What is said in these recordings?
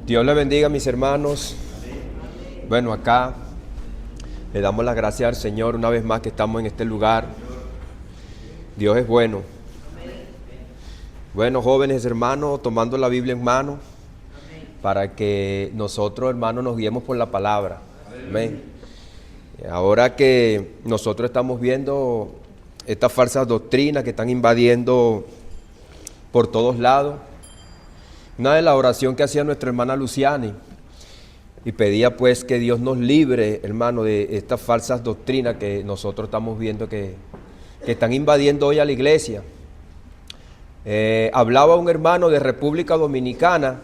Dios le bendiga, mis hermanos. Bueno, acá le damos las gracias al Señor una vez más que estamos en este lugar. Dios es bueno. Bueno, jóvenes hermanos, tomando la Biblia en mano para que nosotros, hermanos, nos guiemos por la palabra. Amén. Ahora que nosotros estamos viendo estas falsas doctrinas que están invadiendo por todos lados, una de las oraciones que hacía nuestra hermana Luciani y pedía pues que Dios nos libre, hermano, de estas falsas doctrinas que nosotros estamos viendo que están invadiendo hoy a la iglesia. Hablaba un hermano de República Dominicana,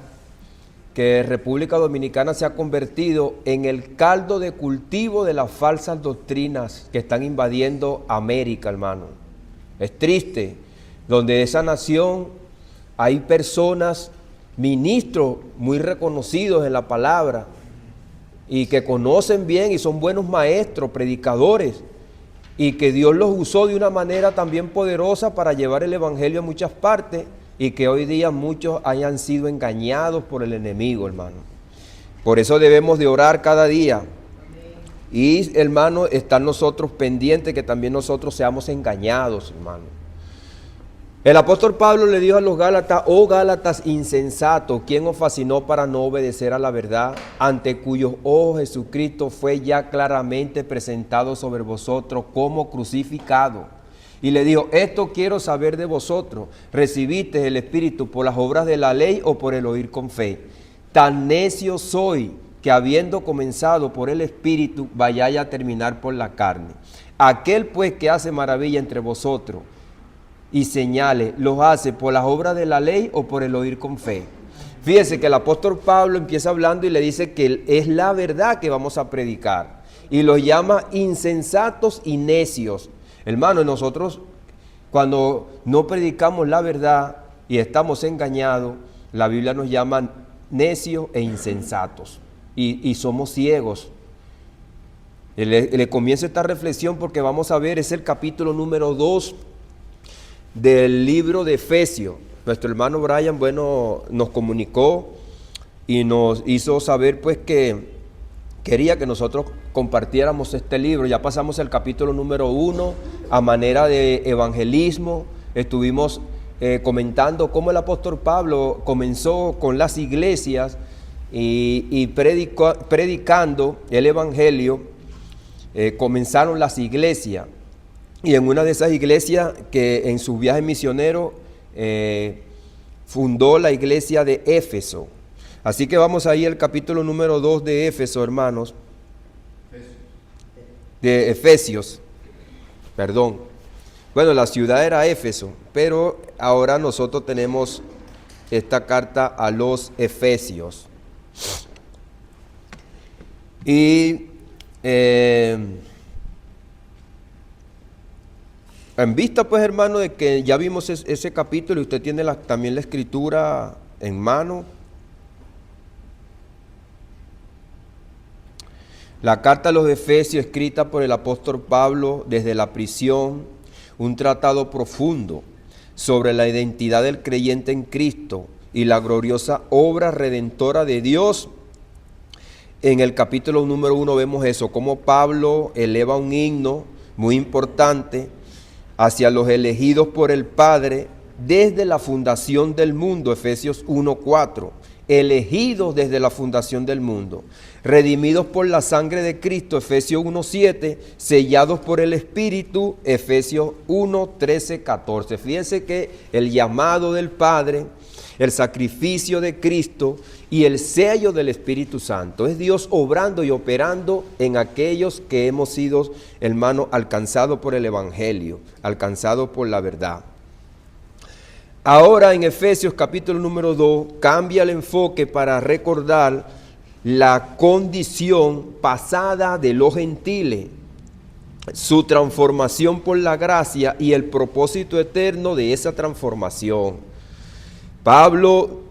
que República Dominicana se ha convertido en el caldo de cultivo de las falsas doctrinas que están invadiendo América, hermano. Es triste, donde esa nación hay personas, ministros muy reconocidos en la palabra y que conocen bien y son buenos maestros, predicadores, y que Dios los usó de una manera también poderosa para llevar el evangelio a muchas partes y que hoy día muchos hayan sido engañados por el enemigo, hermano. Por eso debemos de orar cada día y, hermano, estar nosotros pendientes que también nosotros seamos engañados, hermano. El apóstol Pablo le dijo a los Gálatas: oh Gálatas insensatos, ¿quién os fascinó para no obedecer a la verdad? Ante cuyos ojos Jesucristo fue ya claramente presentado sobre vosotros como crucificado. Y le dijo: esto quiero saber de vosotros, ¿recibiste el Espíritu por las obras de la ley o por el oír con fe? Tan necio soy que habiendo comenzado por el Espíritu, vayáis a terminar por la carne. Aquel pues que hace maravilla entre vosotros y señales, ¿los hace por las obras de la ley o por el oír con fe? Fíjese que el apóstol Pablo empieza hablando y le dice que es la verdad que vamos a predicar. Y los llama insensatos y necios. Hermano, nosotros cuando no predicamos la verdad y estamos engañados, la Biblia nos llama necios e insensatos. Y somos ciegos. Le comienzo esta reflexión porque vamos a ver, es el capítulo número 2 del libro de Efesios. Nuestro hermano Brian, bueno, nos comunicó y nos hizo saber pues que quería que nosotros compartiéramos este libro. Ya pasamos el capítulo número 1 a manera de evangelismo. Estuvimos comentando cómo el apóstol Pablo comenzó con las iglesias y predicando el evangelio. Comenzaron las iglesias. Y en una de esas iglesias que en sus viajes misioneros fundó la iglesia de Éfeso. Así que vamos ahí al capítulo número 2 de Éfeso, hermanos. De Efesios, perdón. Bueno, la ciudad era Éfeso, pero ahora nosotros tenemos esta carta a los Efesios. Y en vista, pues, hermano, de que ya vimos ese capítulo y usted tiene también la escritura en mano. La carta a los Efesios, escrita por el apóstol Pablo desde la prisión, un tratado profundo sobre la identidad del creyente en Cristo y la gloriosa obra redentora de Dios. En el capítulo número 1 vemos eso, cómo Pablo eleva un himno muy importante hacia los elegidos por el Padre desde la fundación del mundo, Efesios 1:4, elegidos desde la fundación del mundo, redimidos por la sangre de Cristo, Efesios 1:7, sellados por el Espíritu, Efesios 1:13-14. Fíjense que el llamado del Padre, el sacrificio de Cristo y el sello del Espíritu Santo. Es Dios obrando y operando en aquellos que hemos sido, hermano, alcanzados por el Evangelio, alcanzados por la verdad. Ahora en Efesios capítulo número 2 cambia el enfoque para recordar la condición pasada de los gentiles, su transformación por la gracia y el propósito eterno de esa transformación. Pablo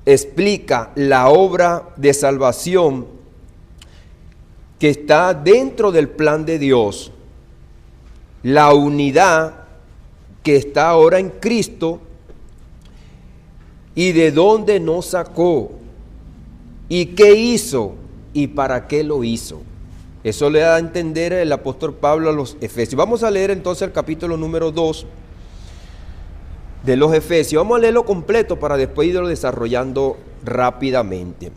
explica la obra de salvación que está dentro del plan de Dios, la unidad que está ahora en Cristo y de dónde nos sacó. ¿Y qué hizo? ¿Y para qué lo hizo? Eso le da a entender el apóstol Pablo a los Efesios. Vamos a leer entonces el capítulo número 2 de los Efesios. Vamos a leerlo completo para después irlo desarrollando rápidamente.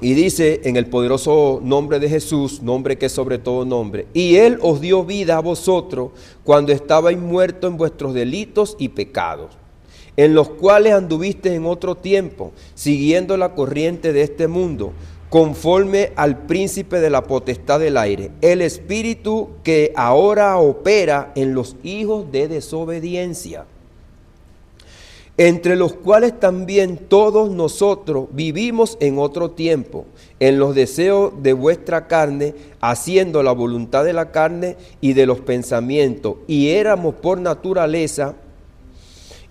Y dice, en el poderoso nombre de Jesús, nombre que es sobre todo nombre, y Él os dio vida a vosotros cuando estabais muertos en vuestros delitos y pecados, en los cuales anduvisteis en otro tiempo, siguiendo la corriente de este mundo, conforme al príncipe de la potestad del aire, el espíritu que ahora opera en los hijos de desobediencia, entre los cuales también todos nosotros vivimos en otro tiempo, en los deseos de vuestra carne, haciendo la voluntad de la carne y de los pensamientos, y éramos por naturaleza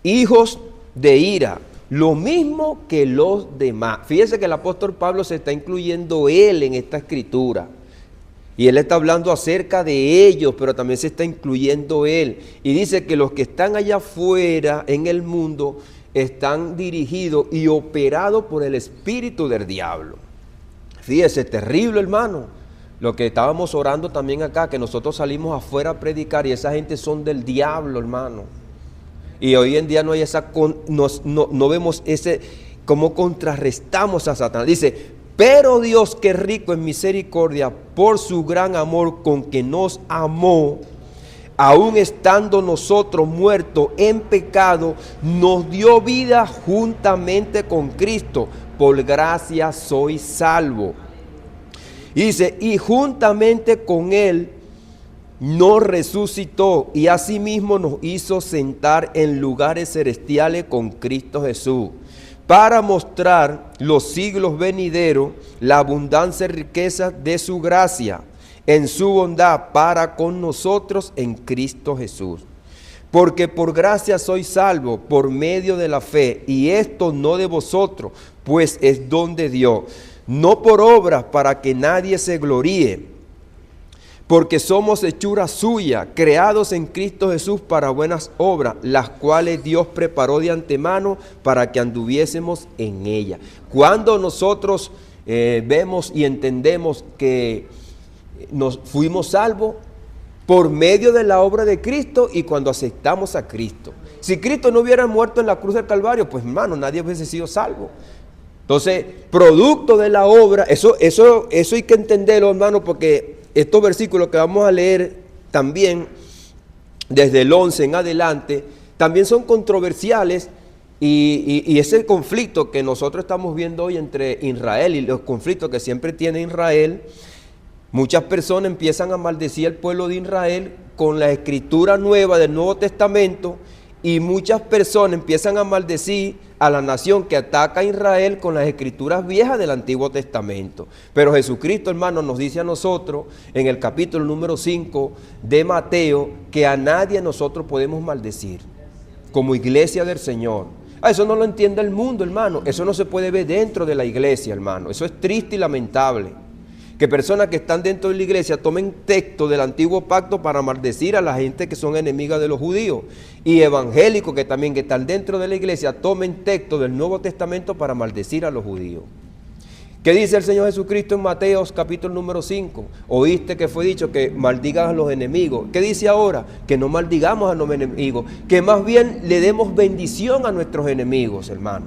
hijos de ira, lo mismo que los demás. Fíjense que el apóstol Pablo se está incluyendo él en esta escritura. Y él está hablando acerca de ellos, pero también se está incluyendo él. Y dice que los que están allá afuera en el mundo están dirigidos y operados por el espíritu del diablo. Fíjese, terrible, hermano. Lo que estábamos orando también acá, que nosotros salimos afuera a predicar y esa gente son del diablo, hermano. Y hoy en día no hay no vemos ese, cómo contrarrestamos a Satanás. Dice, pero Dios, que es rico en misericordia, por su gran amor con que nos amó, aun estando nosotros muertos en pecado, nos dio vida juntamente con Cristo. Por gracia sois salvos. Y dice, y juntamente con Él nos resucitó y asimismo nos hizo sentar en lugares celestiales con Cristo Jesús, para mostrar los siglos venideros la abundancia y riqueza de su gracia en su bondad para con nosotros en Cristo Jesús. Porque por gracia sois salvos por medio de la fe, y esto no de vosotros, pues es don de Dios, no por obras para que nadie se gloríe. Porque somos hechura suya, creados en Cristo Jesús para buenas obras, las cuales Dios preparó de antemano para que anduviésemos en ella. Cuando nosotros vemos y entendemos que nos fuimos salvos por medio de la obra de Cristo y cuando aceptamos a Cristo. Si Cristo no hubiera muerto en la cruz del Calvario, pues hermano, nadie hubiese sido salvo. Entonces, producto de la obra, eso hay que entenderlo, hermano, porque estos versículos que vamos a leer también, desde el 11 en adelante, también son controversiales y ese conflicto que nosotros estamos viendo hoy entre Israel y los conflictos que siempre tiene Israel, muchas personas empiezan a maldecir al pueblo de Israel con la escritura nueva del Nuevo Testamento y muchas personas empiezan a maldecir a la nación que ataca a Israel con las escrituras viejas del Antiguo Testamento. Pero Jesucristo, hermano, nos dice a nosotros en el capítulo número 5 de Mateo que a nadie nosotros podemos maldecir como iglesia del Señor. Eso no lo entiende el mundo, hermano. Eso no se puede ver dentro de la iglesia, hermano. Eso es triste y lamentable. Que personas que están dentro de la iglesia tomen texto del antiguo pacto para maldecir a la gente que son enemigas de los judíos. Y evangélicos que también que están dentro de la iglesia tomen texto del Nuevo Testamento para maldecir a los judíos. ¿Qué dice el Señor Jesucristo en Mateo capítulo número 5? Oíste que fue dicho que maldigas a los enemigos. ¿Qué dice ahora? Que no maldigamos a los enemigos, que más bien le demos bendición a nuestros enemigos, hermano.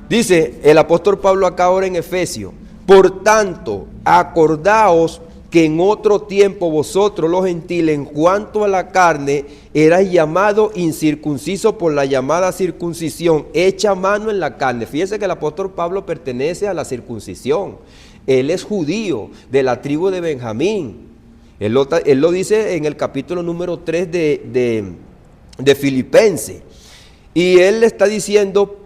Dice el apóstol Pablo acá ahora en Efesios. Por tanto, acordaos que en otro tiempo vosotros los gentiles en cuanto a la carne erais llamados incircuncisos por la llamada circuncisión hecha a mano en la carne. Fíjese que el apóstol Pablo pertenece a la circuncisión. Él es judío de la tribu de Benjamín. Él lo dice en el capítulo número 3 de Filipenses. Y él le está diciendo,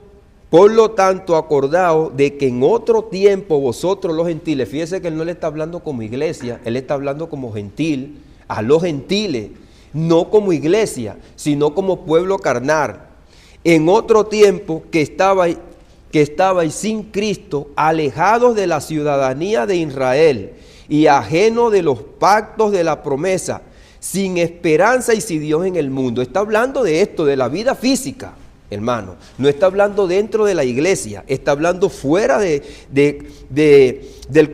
por lo tanto, acordaos de que en otro tiempo vosotros los gentiles, fíjese que él no le está hablando como iglesia, él está hablando como gentil, a los gentiles, no como iglesia, sino como pueblo carnal. En otro tiempo que estabais sin Cristo, alejados de la ciudadanía de Israel y ajenos de los pactos de la promesa, sin esperanza y sin Dios en el mundo. Está hablando de esto, de la vida física. hermano. No está hablando dentro de la iglesia, está hablando fuera del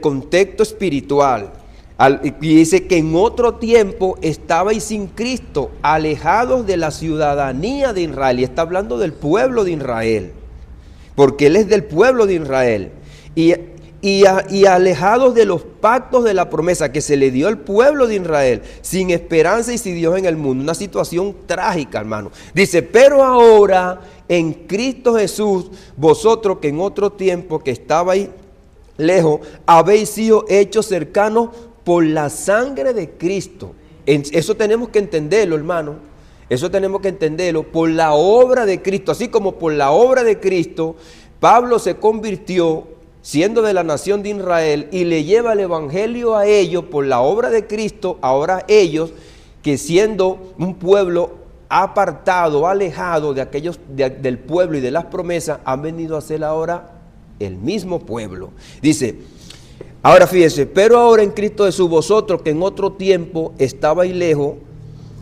contexto espiritual. Y dice que en otro tiempo estabais sin Cristo, alejados de la ciudadanía de Israel. Y está hablando del pueblo de Israel, porque Él es del pueblo de Israel. Y alejados de los pactos de la promesa que se le dio al pueblo de Israel, sin esperanza y sin Dios en el mundo. Una situación trágica, hermano. Dice, pero ahora en Cristo Jesús, vosotros que en otro tiempo que estabais lejos, habéis sido hechos cercanos por la sangre de Cristo. Eso tenemos que entenderlo, hermano. Eso tenemos que entenderlo por la obra de Cristo. Así como por la obra de Cristo, Pablo se convirtió siendo de la nación de Israel y le lleva el evangelio a ellos por la obra de Cristo. Ahora ellos, que siendo un pueblo apartado, alejado de aquellos del pueblo y de las promesas, han venido a ser ahora el mismo pueblo. Dice, ahora fíjense, pero ahora en Cristo Jesús, vosotros que en otro tiempo estabais lejos,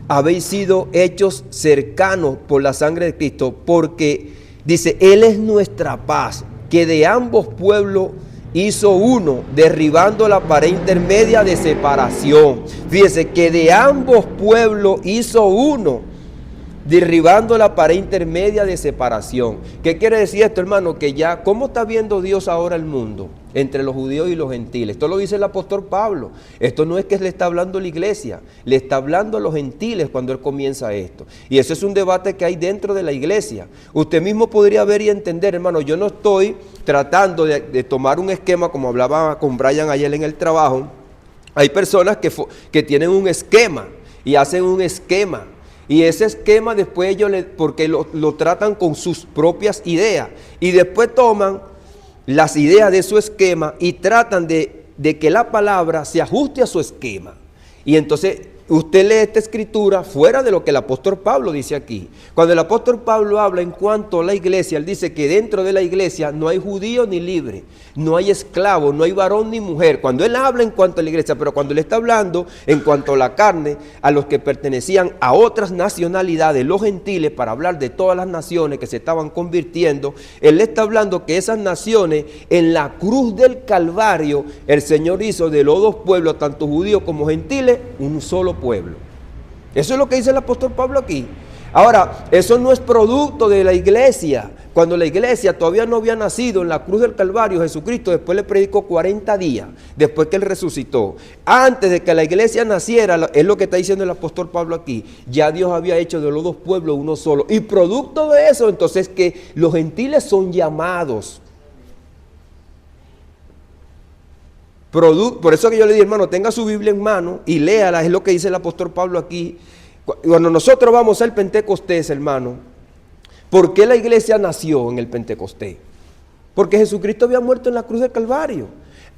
habéis sido hechos cercanos por la sangre de Cristo, porque dice, Él es nuestra paz, que de ambos pueblos hizo uno, derribando la pared intermedia de separación. Fíjense que de ambos pueblos hizo uno, derribando la pared intermedia de separación. ¿Qué quiere decir esto, hermano? Que ya, ¿cómo está viendo Dios ahora el mundo? Entre los judíos y los gentiles. Esto lo dice el apóstol Pablo. Esto no es que le está hablando a la iglesia, le está hablando a los gentiles cuando él comienza esto. Y eso es un debate que hay dentro de la iglesia. Usted mismo podría ver y entender, hermano, yo no estoy tratando de tomar un esquema como hablaba con Brian ayer en el trabajo. Hay personas que tienen un esquema y hacen un esquema. Y ese esquema después ellos, porque lo tratan con sus propias ideas. Y después toman las ideas de su esquema y tratan de que la palabra se ajuste a su esquema. Y entonces usted lee esta escritura fuera de lo que el apóstol Pablo dice aquí. Cuando el apóstol Pablo habla en cuanto a la iglesia, él dice que dentro de la iglesia no hay judío ni libre, no hay esclavo, no hay varón ni mujer. Cuando él habla en cuanto a la iglesia, pero cuando él está hablando en cuanto a la carne, a los que pertenecían a otras nacionalidades, los gentiles, para hablar de todas las naciones que se estaban convirtiendo, él está hablando que esas naciones, en la cruz del Calvario, el Señor hizo de los dos pueblos, tanto judíos como gentiles, un solo pueblo. Eso es lo que dice el apóstol Pablo aquí. Ahora, eso no es producto de la iglesia. Cuando la iglesia todavía no había nacido en la cruz del Calvario, Jesucristo después le predicó 40 días, después que él resucitó. Antes de que la iglesia naciera, es lo que está diciendo el apóstol Pablo aquí, ya Dios había hecho de los dos pueblos uno solo. Y producto de eso, entonces, que los gentiles son llamados. Por eso que yo le dije, hermano, tenga su Biblia en mano y léala, es lo que dice el apóstol Pablo aquí. Cuando nosotros vamos al Pentecostés, hermano, ¿por qué la iglesia nació en el Pentecostés? Porque Jesucristo había muerto en la cruz del Calvario.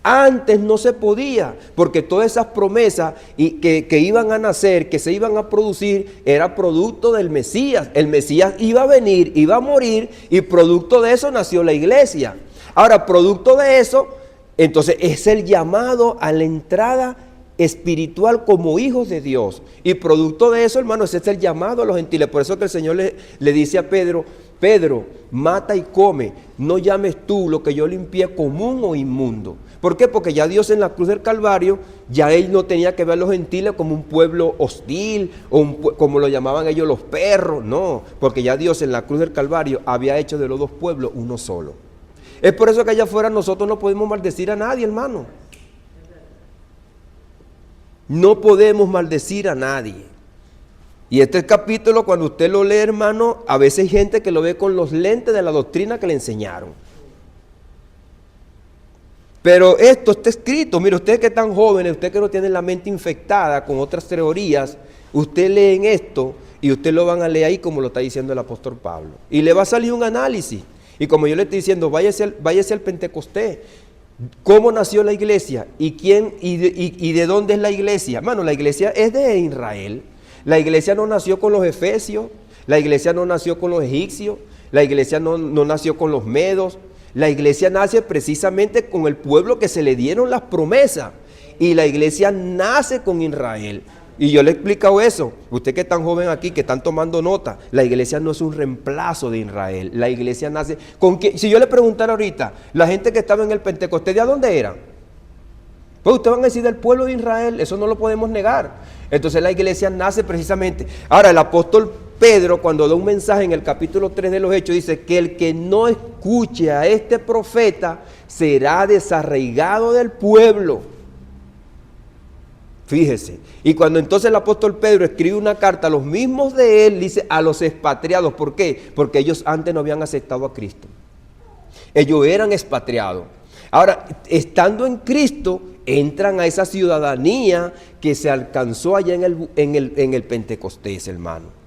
Antes no se podía, porque todas esas promesas que iban a nacer, que se iban a producir, era producto del Mesías. El Mesías iba a venir, iba a morir, y producto de eso nació la iglesia. Ahora, producto de eso, entonces es el llamado a la entrada espiritual como hijos de Dios. Y producto de eso, hermano, ese es el llamado a los gentiles. Por eso que el Señor le dice a Pedro, Pedro, mata y come, no llames tú lo que yo limpié común o inmundo. ¿Por qué? Porque ya Dios en la cruz del Calvario, ya Él no tenía que ver a los gentiles como un pueblo hostil, o como lo llamaban ellos los perros. No, porque ya Dios en la cruz del Calvario había hecho de los dos pueblos uno solo. Es por eso que allá afuera nosotros no podemos maldecir a nadie, hermano. No podemos maldecir a nadie. Y este capítulo, cuando usted lo lee, hermano, a veces hay gente que lo ve con los lentes de la doctrina que le enseñaron. Pero esto está escrito. Mire, ustedes que están jóvenes, ustedes que no tienen la mente infectada con otras teorías, usted leen esto y usted lo van a leer ahí como lo está diciendo el apóstol Pablo. Y le va a salir un análisis. Y como yo le estoy diciendo, váyase al Pentecostés. ¿Cómo nació la iglesia? ¿Y quién y de dónde es la iglesia? Hermano, la iglesia es de Israel. La iglesia no nació con los efesios, la iglesia no nació con los egipcios, la iglesia no nació con los medos. La iglesia nace precisamente con el pueblo que se le dieron las promesas. Y la iglesia nace con Israel. Y yo le he explicado eso. Usted que es tan joven aquí, que están tomando nota, la iglesia no es un reemplazo de Israel. La iglesia nace... Si yo le preguntara ahorita, la gente que estaba en el Pentecostés, ¿de dónde eran? Pues ustedes van a decir del pueblo de Israel, eso no lo podemos negar. Entonces la iglesia nace precisamente. Ahora el apóstol Pedro, cuando da un mensaje en el capítulo 3 de los Hechos, dice que el que no escuche a este profeta será desarraigado del pueblo. Fíjese. Y cuando entonces el apóstol Pedro escribe una carta a los mismos de él, dice a los expatriados. ¿Por qué? Porque ellos antes no habían aceptado a Cristo. Ellos eran expatriados. Ahora, estando en Cristo, entran a esa ciudadanía que se alcanzó allá en el Pentecostés, hermano.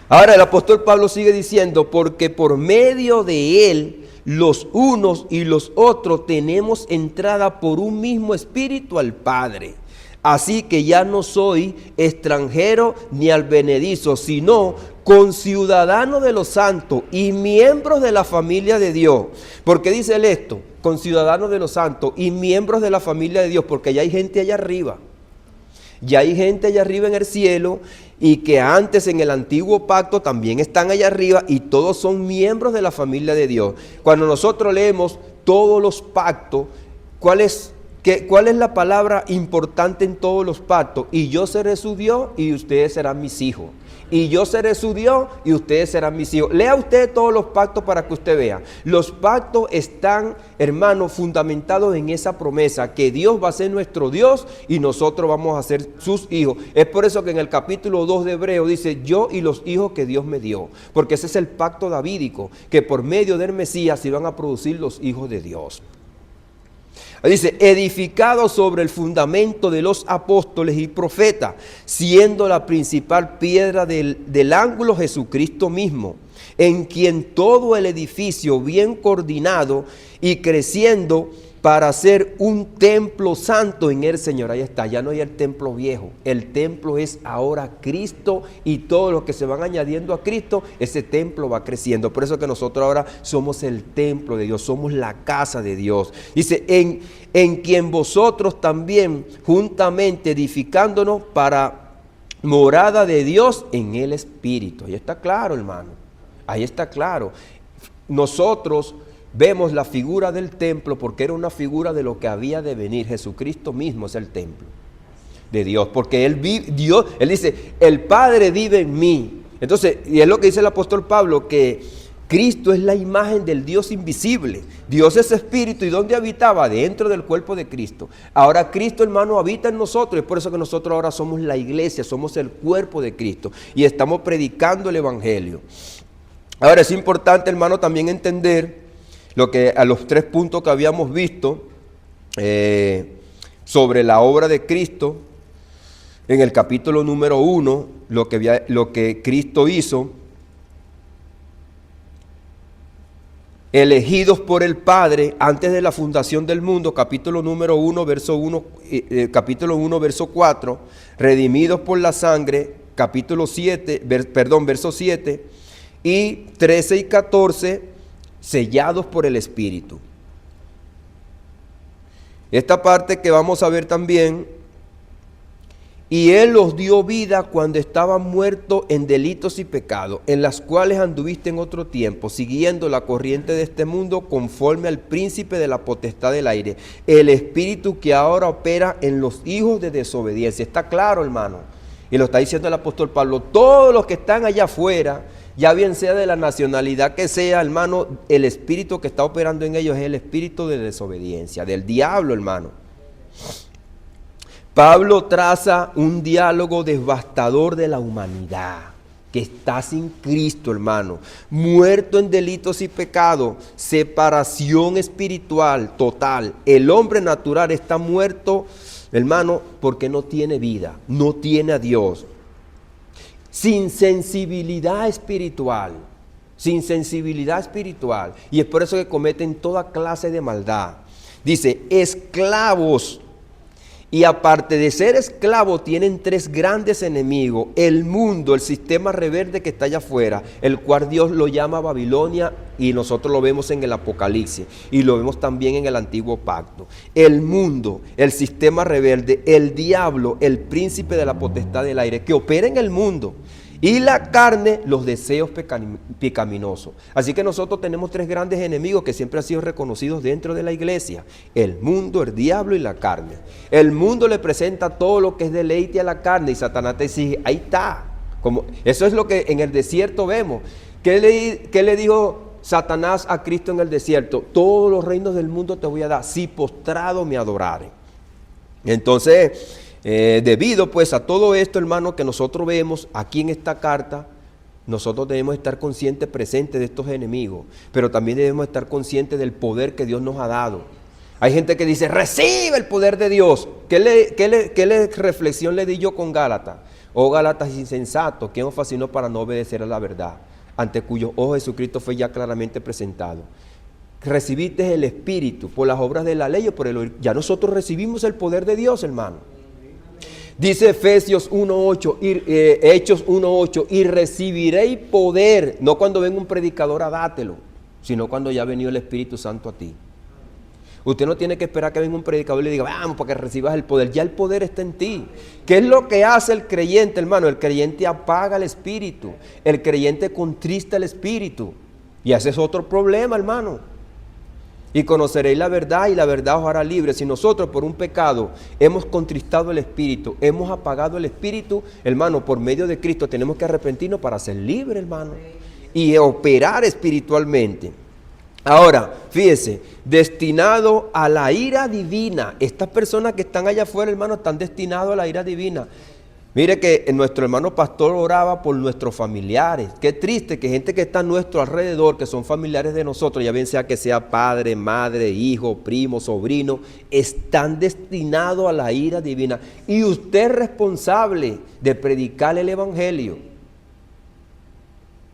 Ahora el apóstol Pablo sigue diciendo, porque por medio de él, los unos y los otros tenemos entrada por un mismo espíritu al Padre. Así que ya no soy extranjero ni advenedizo, sino conciudadano de los santos y miembros de la familia de Dios. ¿Por qué dice él esto? Conciudadanos de los santos y miembros de la familia de Dios, porque ya hay gente allá arriba. Ya hay gente allá arriba en el cielo y que antes en el antiguo pacto también están allá arriba y todos son miembros de la familia de Dios. Cuando nosotros leemos todos los pactos, ¿cuál es la palabra importante en todos los pactos? Y yo seré su Dios y ustedes serán mis hijos. Y yo seré su Dios y ustedes serán mis hijos. Lea usted todos los pactos para que usted vea. Los pactos están, hermanos, fundamentados en esa promesa que Dios va a ser nuestro Dios y nosotros vamos a ser sus hijos. Es por eso que en el capítulo 2 de Hebreo dice, yo y los hijos que Dios me dio. Porque ese es el pacto davídico, que por medio del Mesías se iban a producir los hijos de Dios. Dice, edificado sobre el fundamento de los apóstoles y profetas, siendo la principal piedra del ángulo Jesucristo mismo, en quien todo el edificio bien coordinado y creciendo para ser un templo santo en el Señor. Ahí está, ya no hay el templo viejo, el templo es ahora Cristo y todo lo que se van añadiendo a Cristo, ese templo va creciendo. Por eso que nosotros ahora somos el templo de Dios, somos la casa de Dios. Dice, en quien vosotros también juntamente edificándonos para morada de Dios en el Espíritu. Ahí está claro, hermano, ahí está claro. Nosotros vemos la figura del templo porque era una figura de lo que había de venir. Jesucristo mismo es el templo de Dios, porque Él dice, el Padre vive en mí. Entonces, y es lo que dice el apóstol Pablo, que Cristo es la imagen del Dios invisible. Dios es espíritu, ¿y dónde habitaba? Dentro del cuerpo de Cristo. Ahora Cristo, hermano, habita en nosotros, es por eso que nosotros ahora somos la iglesia, somos el cuerpo de Cristo y estamos predicando el evangelio. Ahora es importante, hermano, también entender lo que a los 3 puntos que habíamos visto sobre la obra de Cristo en el capítulo número 1, lo que Cristo hizo, elegidos por el Padre antes de la fundación del mundo, capítulo número 1, capítulo 1, verso 4, redimidos por la sangre, capítulo 7, verso 7, y 13 y 14, sellados por el Espíritu. Esta parte que vamos a ver también, y Él os dio vida cuando estaban muertos en delitos y pecados, en las cuales anduviste en otro tiempo, siguiendo la corriente de este mundo, conforme al príncipe de la potestad del aire, el espíritu que ahora opera en los hijos de desobediencia. Está claro, hermano, y lo está diciendo el apóstol Pablo. Todos los que están allá afuera, ya bien sea de la nacionalidad que sea, hermano, el espíritu que está operando en ellos es el espíritu de desobediencia, del diablo, hermano. Pablo traza un diálogo devastador de la humanidad que está sin Cristo, hermano, muerto en delitos y pecados, separación espiritual total. El hombre natural está muerto, hermano, porque no tiene vida, no tiene a Dios. Sin sensibilidad espiritual, y es por eso que cometen toda clase de maldad. Dice, esclavos Y aparte de ser esclavos, tienen tres grandes enemigos. El mundo, el sistema rebelde que está allá afuera, el cual Dios lo llama Babilonia, y nosotros lo vemos en el Apocalipsis, y lo vemos también en el Antiguo Pacto. El mundo, el sistema rebelde, el diablo, el príncipe de la potestad del aire, que opera en el mundo. Y la carne, los deseos pecaminosos. Así que nosotros tenemos tres grandes enemigos que siempre han sido reconocidos dentro de la iglesia: el mundo, el diablo y la carne. El mundo le presenta todo lo que es deleite a la carne, y Satanás te dice, ahí está. Eso es lo que en el desierto vemos. ¿Qué le dijo Satanás a Cristo en el desierto? Todos los reinos del mundo te voy a dar, si postrado me adorare. Entonces, debido pues a todo esto, hermano, que nosotros vemos aquí en esta carta, nosotros debemos estar conscientes, presentes de estos enemigos, pero también debemos estar conscientes del poder que Dios nos ha dado. Hay gente que dice, recibe el poder de Dios. ¿Qué reflexión le di yo con Gálatas? Oh Gálatas insensatos, ¿quién os fascinó para no obedecer a la verdad? Ante cuyos ojos Jesucristo fue ya claramente presentado. Recibiste el Espíritu por las obras de la ley o por el oír. Ya nosotros recibimos el poder de Dios, hermano. Dice Efesios 1.8, Hechos 1.8, y recibiréis poder, no cuando venga un predicador a dátelo, sino cuando ya ha venido el Espíritu Santo a ti. Usted no tiene que esperar que venga un predicador y le diga, vamos, para que recibas el poder. Ya el poder está en ti. ¿Qué es lo que hace el creyente, hermano? El creyente apaga el Espíritu. El creyente contrista el Espíritu. Y ese es otro problema, hermano. Y conoceréis la verdad, y la verdad os hará libre. Si nosotros por un pecado hemos contristado el Espíritu, hemos apagado el Espíritu, hermano, por medio de Cristo tenemos que arrepentirnos para ser libres, hermano, y operar espiritualmente. Ahora, fíjese, destinado a la ira divina. Estas personas que están allá afuera, hermano, están destinados a la ira divina. Mire que nuestro hermano pastor oraba por nuestros familiares. Qué triste que gente que está a nuestro alrededor, que son familiares de nosotros, ya bien sea que sea padre, madre, hijo, primo, sobrino, están destinados a la ira divina. Y usted es responsable de predicar el evangelio.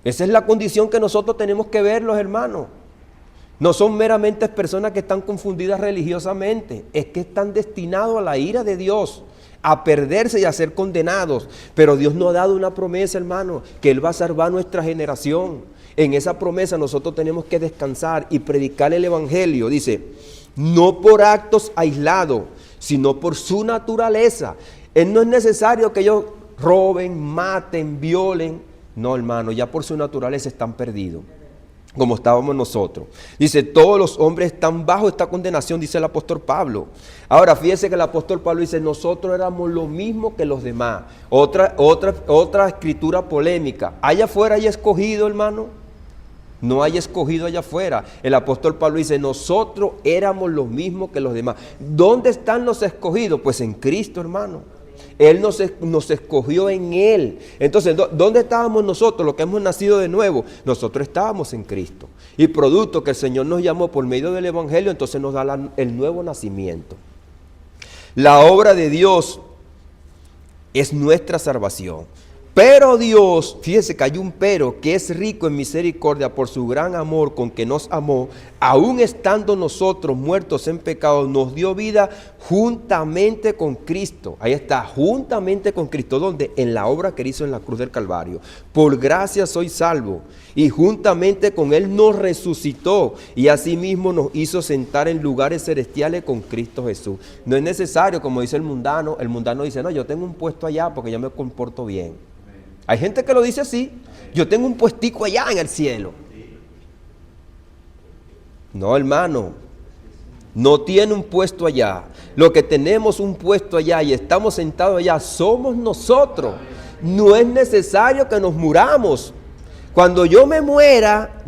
Esa es la condición que nosotros tenemos que ver, los hermanos. No son meramente personas que están confundidas religiosamente, es que están destinados a la ira de Dios, a perderse y a ser condenados. Pero Dios nos ha dado una promesa, hermano, que Él va a salvar nuestra generación. En esa promesa nosotros tenemos que descansar y predicar el evangelio. Dice, no por actos aislados, sino por su naturaleza. No es necesario que ellos roben, maten, violen. No, hermano, ya por su naturaleza están perdidos, como estábamos nosotros. Dice, todos los hombres están bajo esta condenación, dice el apóstol Pablo. Ahora, fíjese que el apóstol Pablo dice, nosotros éramos lo mismo que los demás. Otra escritura polémica. Allá afuera hay escogido, hermano. No hay escogido allá afuera. El apóstol Pablo dice, nosotros éramos lo mismo que los demás. ¿Dónde están los escogidos? Pues en Cristo, hermano. Él nos escogió en Él. Entonces, ¿dónde estábamos nosotros, los que hemos nacido de nuevo? Nosotros estábamos en Cristo. Y producto que el Señor nos llamó por medio del Evangelio, entonces nos da el nuevo nacimiento. La obra de Dios es nuestra salvación. Pero Dios, fíjese que hay un pero, que es rico en misericordia por su gran amor con que nos amó, aun estando nosotros muertos en pecado, nos dio vida juntamente con Cristo. Ahí está, juntamente con Cristo. ¿Dónde? En la obra que hizo en la cruz del Calvario. Por gracia soy salvo. Y juntamente con Él nos resucitó. Y asimismo nos hizo sentar en lugares celestiales con Cristo Jesús. No es necesario, como dice el mundano. El mundano dice, no, yo tengo un puesto allá porque yo me comporto bien. Hay gente que lo dice así. Yo tengo un puestico allá en el cielo. No, hermano. No tiene un puesto allá. Lo que tenemos un puesto allá y estamos sentados allá somos nosotros. No es necesario que nos muramos. Cuando yo me muera,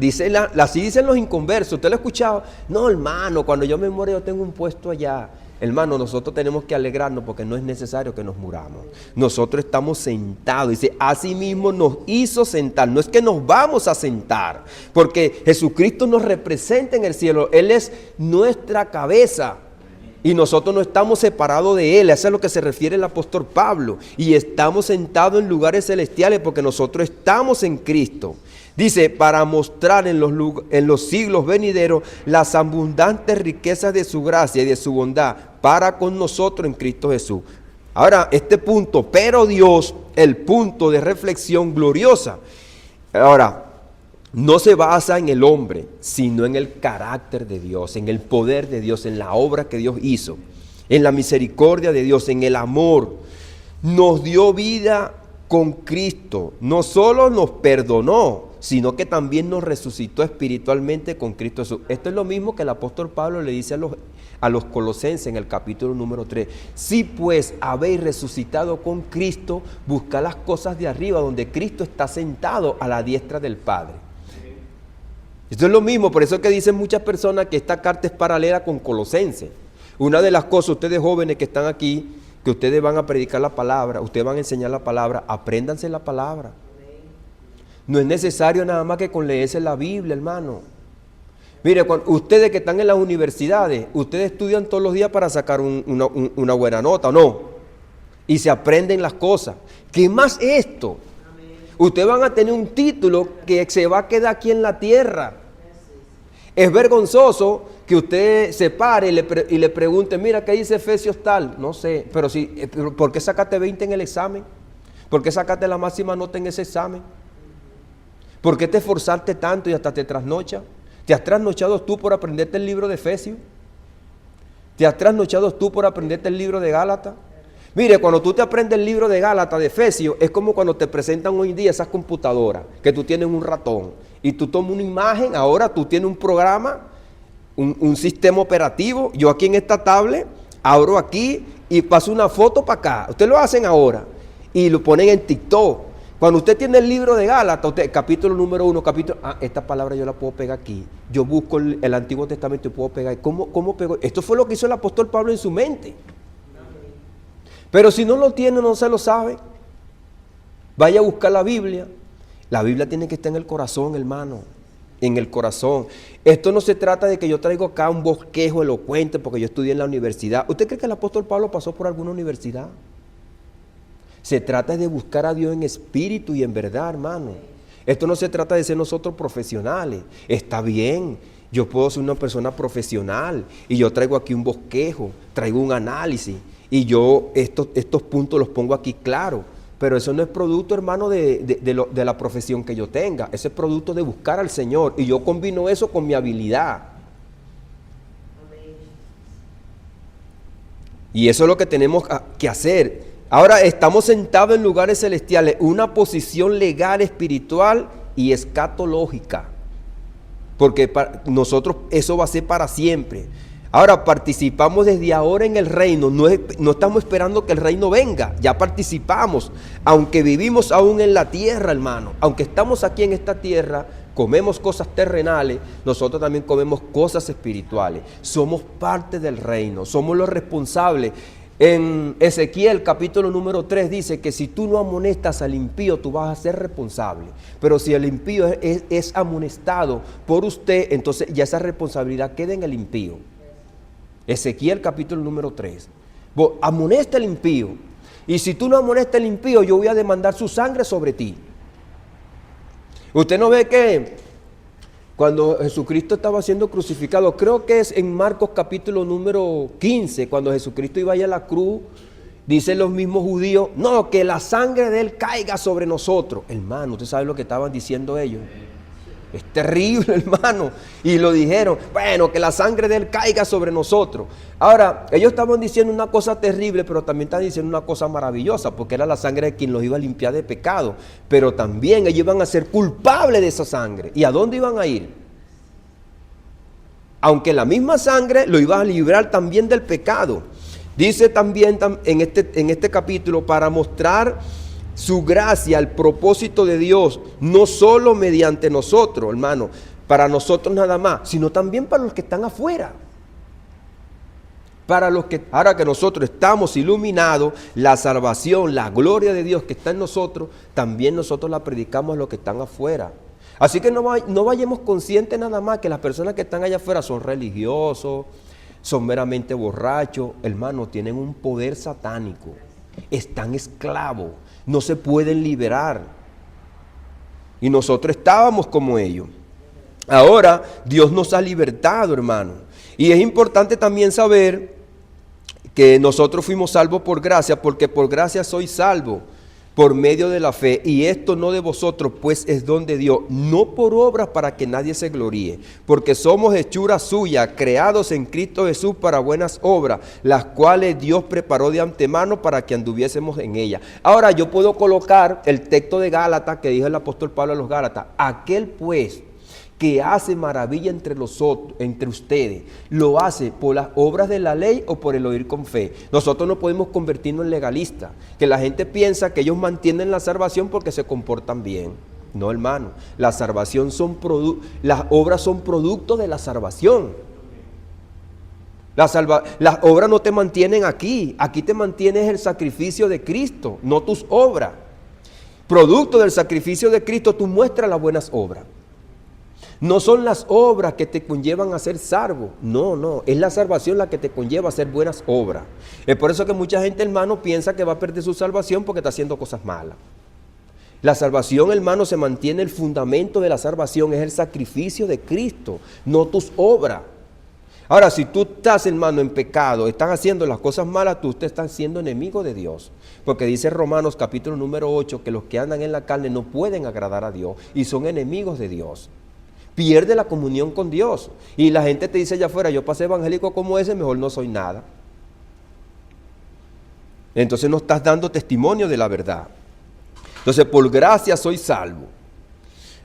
así dicen los inconversos. ¿Usted lo ha escuchado? No, hermano, cuando yo me muera yo tengo un puesto allá. Hermano, nosotros tenemos que alegrarnos porque no es necesario que nos muramos. Nosotros estamos sentados. Dice, así mismo nos hizo sentar. No es que nos vamos a sentar, porque Jesucristo nos representa en el cielo. Él es nuestra cabeza y nosotros no estamos separados de Él. Eso es a lo que se refiere el apóstol Pablo. Y estamos sentados en lugares celestiales porque nosotros estamos en Cristo. Dice, para mostrar en los siglos venideros las abundantes riquezas de su gracia y de su bondad para con nosotros en Cristo Jesús. Ahora, este punto, pero Dios, el punto de reflexión gloriosa. Ahora, no se basa en el hombre, sino en el carácter de Dios, en el poder de Dios, en la obra que Dios hizo, en la misericordia de Dios, en el amor. Nos dio vida con Cristo, no solo nos perdonó, sino que también nos resucitó espiritualmente con Cristo Jesús. Esto es lo mismo que el apóstol Pablo le dice a los colosenses en el capítulo número 3. Si pues habéis resucitado con Cristo, buscad las cosas de arriba, donde Cristo está sentado a la diestra del Padre. Esto es lo mismo, por eso es que dicen muchas personas que esta carta es paralela con Colosenses. Una de las cosas, ustedes jóvenes que están aquí, que ustedes van a predicar la palabra, ustedes van a enseñar la palabra, apréndanse la palabra. No es necesario nada más que con leerse la Biblia, hermano. Mire, ustedes que están en las universidades, ustedes estudian todos los días para sacar una buena nota, ¿o no? Y se aprenden las cosas. ¿Qué más esto? Ustedes van a tener un título que se va a quedar aquí en la tierra. Es vergonzoso que usted se pare y le pregunte, mira, ¿qué dice Efesios tal? No sé, pero ¿por qué sacaste 20 en el examen? ¿Por qué sacaste la máxima nota en ese examen? ¿Por qué te esforzaste tanto y hasta te trasnochas? ¿Te has trasnochado tú por aprenderte el libro de Efesios? ¿Te has trasnochado tú por aprenderte el libro de Gálatas? Mire, cuando tú te aprendes el libro de Gálatas, de Efesios, es como cuando te presentan hoy en día esas computadoras, que tú tienes un ratón, y tú tomas una imagen, ahora tú tienes un programa, un sistema operativo. Yo aquí en esta tablet, abro aquí y paso una foto para acá. Ustedes lo hacen ahora, y lo ponen en TikTok. Cuando usted tiene el libro de Gálatas, capítulo número 1, esta palabra yo la puedo pegar aquí. Yo busco el Antiguo Testamento y puedo pegar. ¿Cómo pegó? Esto fue lo que hizo el apóstol Pablo en su mente. Pero si no lo tiene, no se lo sabe. Vaya a buscar la Biblia. La Biblia tiene que estar en el corazón, hermano. En el corazón. Esto no se trata de que yo traigo acá un bosquejo elocuente porque yo estudié en la universidad. ¿Usted cree que el apóstol Pablo pasó por alguna universidad? Se trata de buscar a Dios en espíritu y en verdad, hermano. Esto no se trata de ser nosotros profesionales. Está bien, yo puedo ser una persona profesional y yo traigo aquí un bosquejo, traigo un análisis y yo estos puntos los pongo aquí claro. Pero eso no es producto, hermano, de la profesión que yo tenga. Ese es producto de buscar al Señor y yo combino eso con mi habilidad. Y eso es lo que tenemos que hacer. Ahora estamos sentados en lugares celestiales, una posición legal, espiritual y escatológica. Porque nosotros eso va a ser para siempre. Ahora participamos desde ahora en el reino, no estamos esperando que el reino venga, ya participamos. Aunque vivimos aún en la tierra, hermano, aunque estamos aquí en esta tierra, comemos cosas terrenales, nosotros también comemos cosas espirituales. Somos parte del reino, somos los responsables. En Ezequiel capítulo número 3 dice que si tú no amonestas al impío, tú vas a ser responsable. Pero si el impío es amonestado por usted, entonces ya esa responsabilidad queda en el impío. Ezequiel capítulo número 3. Amonesta al impío. Y si tú no amonestas al impío, yo voy a demandar su sangre sobre ti. Usted no ve que cuando Jesucristo estaba siendo crucificado, creo que es en Marcos capítulo número 15, cuando Jesucristo iba allá a la cruz, dicen los mismos judíos, no, que la sangre de Él caiga sobre nosotros. Hermano, ¿usted sabe lo que estaban diciendo ellos? Es terrible, hermano. Y lo dijeron, bueno, que la sangre de Él caiga sobre nosotros. Ahora, ellos estaban diciendo una cosa terrible, pero también estaban diciendo una cosa maravillosa, porque era la sangre de quien los iba a limpiar de pecado. Pero también ellos iban a ser culpables de esa sangre. ¿Y a dónde iban a ir? Aunque la misma sangre lo iba a librar también del pecado. Dice también en este capítulo, para mostrar su gracia, el propósito de Dios, no solo mediante nosotros, hermano, para nosotros nada más, sino también para los que están afuera. Para los que, ahora que nosotros estamos iluminados, la salvación, la gloria de Dios que está en nosotros, también nosotros la predicamos a los que están afuera. Así que no vayamos conscientes nada más que las personas que están allá afuera son religiosos, son meramente borrachos, hermano, tienen un poder satánico, están esclavos, no se pueden liberar. Y nosotros estábamos como ellos. Ahora Dios nos ha libertado, hermano. Y es importante también saber que nosotros fuimos salvos por gracia, porque por gracia soy salvo, por medio de la fe, y esto no de vosotros, pues es don de Dios, no por obras para que nadie se gloríe, porque somos hechura suya, creados en Cristo Jesús para buenas obras, las cuales Dios preparó de antemano para que anduviésemos en ellas. Ahora yo puedo colocar el texto de Gálatas que dijo el apóstol Pablo a los Gálatas: aquel pues que hace maravilla entre ustedes, ¿lo hace por las obras de la ley o por el oír con fe? Nosotros no podemos convertirnos en legalistas, que la gente piensa que ellos mantienen la salvación porque se comportan bien. No, hermano, la salvación las obras son producto de la salvación. Las obras no te mantienen aquí te mantienes el sacrificio de Cristo, no tus obras. Producto del sacrificio de Cristo tú muestras las buenas obras. No son las obras que te conllevan a ser salvo. No, es la salvación la que te conlleva a hacer buenas obras. Es por eso que mucha gente, hermano, piensa que va a perder su salvación porque está haciendo cosas malas. La salvación, hermano, se mantiene, el fundamento de la salvación es el sacrificio de Cristo, no tus obras. Ahora, si tú estás, hermano, en pecado, estás haciendo las cosas malas, tú te estás siendo enemigo de Dios. Porque dice Romanos capítulo número 8 que los que andan en la carne no pueden agradar a Dios y son enemigos de Dios. Pierde la comunión con Dios. Y la gente te dice allá afuera: yo pasé evangélico como ese, mejor no soy nada. Entonces no estás dando testimonio de la verdad. Entonces, por gracia soy salvo.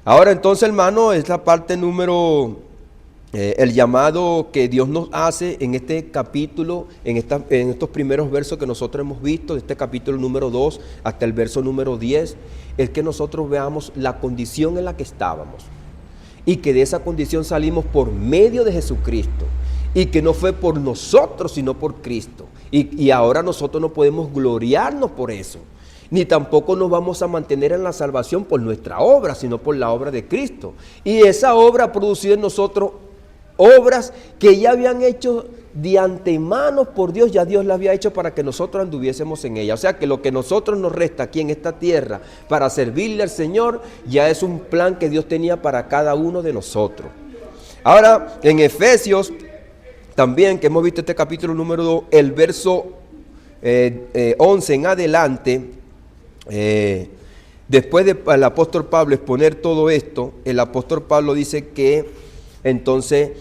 Ahora entonces, hermano, es la parte número, el llamado que Dios nos hace en este capítulo, en estos primeros versos que nosotros hemos visto, de este capítulo número 2 hasta el verso número 10, es que nosotros veamos la condición en la que estábamos. Y que de esa condición salimos por medio de Jesucristo. Y que no fue por nosotros, sino por Cristo. Y ahora nosotros no podemos gloriarnos por eso. Ni tampoco nos vamos a mantener en la salvación por nuestra obra, sino por la obra de Cristo. Y esa obra ha producido en nosotros obras que ya habían hecho de antemano por Dios, ya Dios la había hecho para que nosotros anduviésemos en ella. O sea que lo que nosotros nos resta aquí en esta tierra para servirle al Señor, ya es un plan que Dios tenía para cada uno de nosotros. Ahora, en Efesios, también que hemos visto este capítulo número 2, el verso 11 en adelante, después del apóstol Pablo exponer todo esto, el apóstol Pablo dice que entonces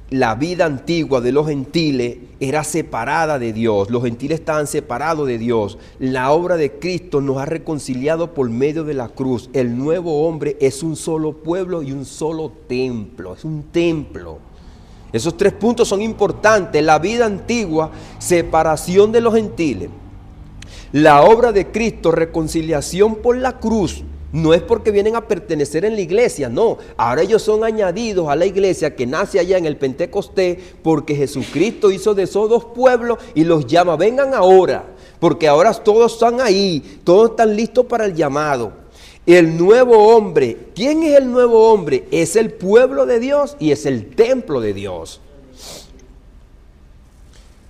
la vida antigua de los gentiles era separada de Dios. Los gentiles estaban separados de Dios. La obra de Cristo nos ha reconciliado por medio de la cruz. El nuevo hombre es un solo pueblo y un solo templo. Es un templo. Esos 3 puntos son importantes. La vida antigua, separación de los gentiles. La obra de Cristo, reconciliación por la cruz. No es porque vienen a pertenecer en la iglesia, no. Ahora ellos son añadidos a la iglesia que nace allá en el Pentecostés, porque Jesucristo hizo de esos 2 pueblos y los llama: vengan ahora, porque ahora todos están ahí, todos están listos para el llamado. El nuevo hombre, ¿quién es el nuevo hombre? Es el pueblo de Dios y es el templo de Dios.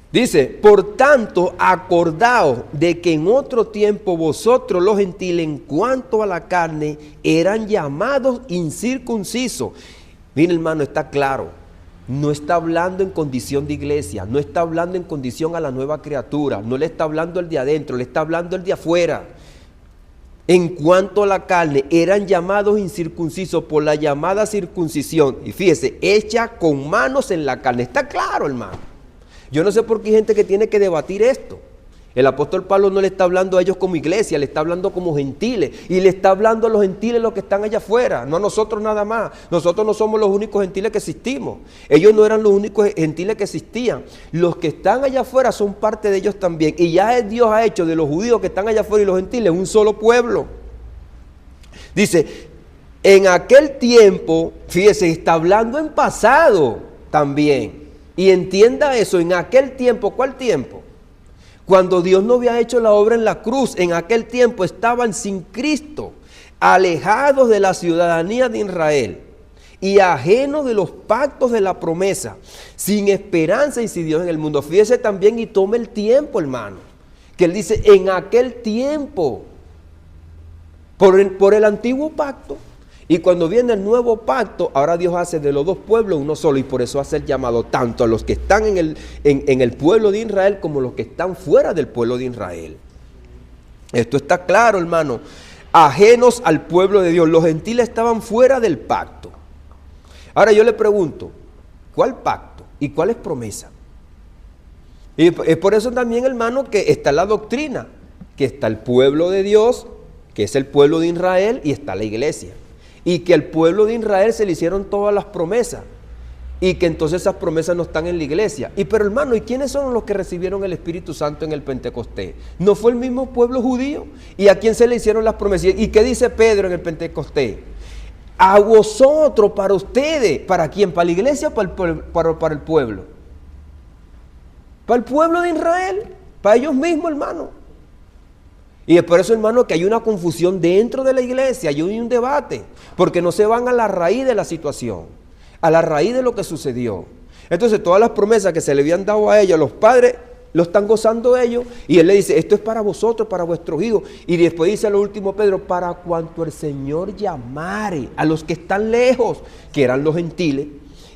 Dice: por tanto, acordaos de que en otro tiempo vosotros los gentiles, en cuanto a la carne, eran llamados incircuncisos. Mira, hermano, está claro. No está hablando en condición de iglesia, no está hablando en condición a la nueva criatura, no le está hablando el de adentro, le está hablando el de afuera. En cuanto a la carne, eran llamados incircuncisos por la llamada circuncisión. Y fíjese, hecha con manos en la carne. Está claro, hermano. Yo no sé por qué hay gente que tiene que debatir esto. El apóstol Pablo no le está hablando a ellos como iglesia, le está hablando como gentiles. Y le está hablando a los gentiles, los que están allá afuera, no a nosotros nada más. Nosotros no somos los únicos gentiles que existimos. Ellos no eran los únicos gentiles que existían. Los que están allá afuera son parte de ellos también. Y ya Dios ha hecho de los judíos que están allá afuera y los gentiles un solo pueblo. Dice: en aquel tiempo, fíjese, está hablando en pasado también. Y entienda eso, en aquel tiempo, ¿cuál tiempo? Cuando Dios no había hecho la obra en la cruz, en aquel tiempo estaban sin Cristo, alejados de la ciudadanía de Israel y ajenos de los pactos de la promesa, sin esperanza y sin Dios en el mundo. Fíjese también y tome el tiempo, hermano, que él dice: en aquel tiempo, por el antiguo pacto. Y cuando viene el nuevo pacto, ahora Dios hace de los dos pueblos uno solo, y por eso hace el llamado tanto a los que están en el pueblo de Israel como los que están fuera del pueblo de Israel. Esto está claro, hermano. Ajenos al pueblo de Dios. Los gentiles estaban fuera del pacto. Ahora yo le pregunto, ¿cuál pacto y cuál es promesa? Y es por eso también, hermano, que está la doctrina, que está el pueblo de Dios, que es el pueblo de Israel, y está la iglesia. Y que al pueblo de Israel se le hicieron todas las promesas, y que entonces esas promesas no están en la iglesia. Pero hermano, ¿y quiénes son los que recibieron el Espíritu Santo en el Pentecostés? ¿No fue el mismo pueblo judío? ¿Y a quién se le hicieron las promesas? ¿Y qué dice Pedro en el Pentecostés? A vosotros, para ustedes. ¿Para quién? ¿Para la iglesia o para el pueblo? Para el pueblo de Israel, para ellos mismos, hermano. Y es por eso, hermano, que hay una confusión dentro de la iglesia, hay un debate, porque no se van a la raíz de la situación, a la raíz de lo que sucedió. Entonces todas las promesas que se le habían dado a ellos, los padres, lo están gozando ellos, y él le dice, esto es para vosotros, para vuestros hijos. Y después dice lo último Pedro, para cuanto el Señor llamare a los que están lejos, que eran los gentiles,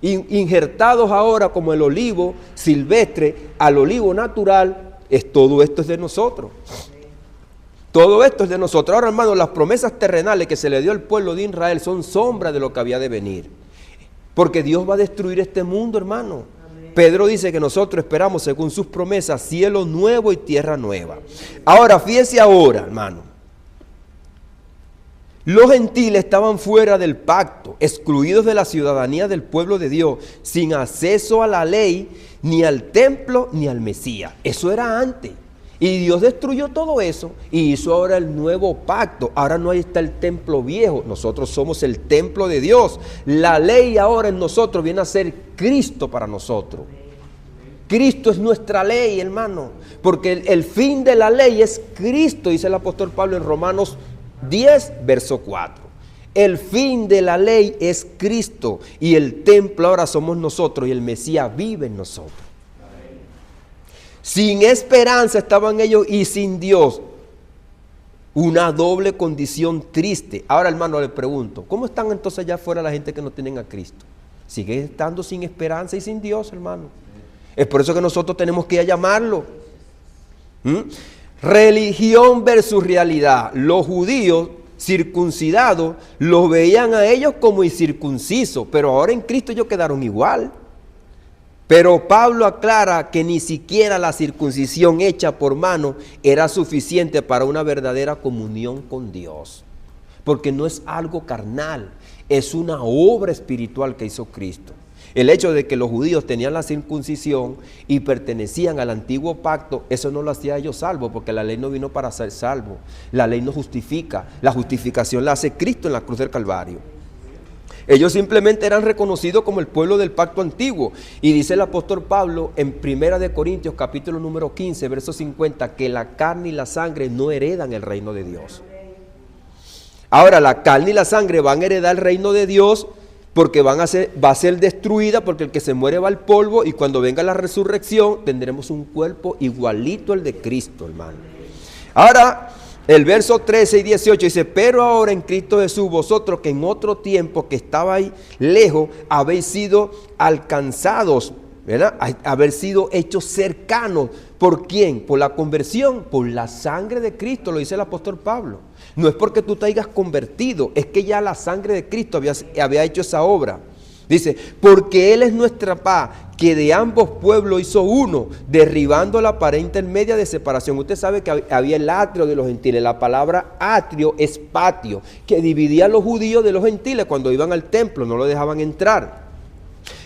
injertados ahora como el olivo silvestre al olivo natural, todo esto es de nosotros. Todo esto es de nosotros. Ahora, hermano, las promesas terrenales que se le dio al pueblo de Israel son sombras de lo que había de venir. Porque Dios va a destruir este mundo, hermano. Amén. Pedro dice que nosotros esperamos, según sus promesas, cielo nuevo y tierra nueva. Ahora, fíjese ahora, hermano. Los gentiles estaban fuera del pacto, excluidos de la ciudadanía del pueblo de Dios, sin acceso a la ley, ni al templo, ni al Mesías. Eso era antes. Y Dios destruyó todo eso y hizo ahora el nuevo pacto. Ahora no está el templo viejo, nosotros somos el templo de Dios. La ley ahora en nosotros viene a ser Cristo para nosotros. Cristo es nuestra ley, hermano, porque el fin de la ley es Cristo, dice el apóstol Pablo en Romanos 10, verso 4. El fin de la ley es Cristo y el templo ahora somos nosotros y el Mesías vive en nosotros. Sin esperanza estaban ellos y sin Dios. Una doble condición triste. Ahora, hermano, le pregunto, ¿cómo están entonces allá afuera la gente que no tienen a Cristo? Siguen estando sin esperanza y sin Dios, hermano. Es por eso que nosotros tenemos que ir a llamarlo. Religión versus realidad. Los judíos circuncidados los veían a ellos como incircuncisos, pero ahora en Cristo ellos quedaron igual. Pero Pablo aclara que ni siquiera la circuncisión hecha por mano era suficiente para una verdadera comunión con Dios. Porque no es algo carnal, es una obra espiritual que hizo Cristo. El hecho de que los judíos tenían la circuncisión y pertenecían al antiguo pacto, eso no lo hacía a ellos salvos, porque la ley no vino para ser salvo. La ley no justifica, la justificación la hace Cristo en la cruz del Calvario. Ellos simplemente eran reconocidos como el pueblo del pacto antiguo. Y dice el apóstol Pablo en 1 Corintios capítulo número 15, verso 50, que la carne y la sangre no heredan el reino de Dios. Ahora la carne y la sangre van a heredar el reino de Dios porque va a ser destruida, porque el que se muere va al polvo, y cuando venga la resurrección tendremos un cuerpo igualito al de Cristo, hermano. Ahora, el verso 13 y 18 dice, pero ahora en Cristo Jesús, vosotros que en otro tiempo que estabais lejos, habéis sido alcanzados, ¿verdad? Haber sido hechos cercanos. ¿Por quién? Por la conversión, por la sangre de Cristo, lo dice el apóstol Pablo. No es porque tú te hayas convertido, es que ya la sangre de Cristo había hecho esa obra. Dice, porque Él es nuestra paz, que de ambos pueblos hizo uno, derribando la pared intermedia de separación. Usted sabe que había el atrio de los gentiles. La palabra atrio es patio, que dividía a los judíos de los gentiles cuando iban al templo, no lo dejaban entrar.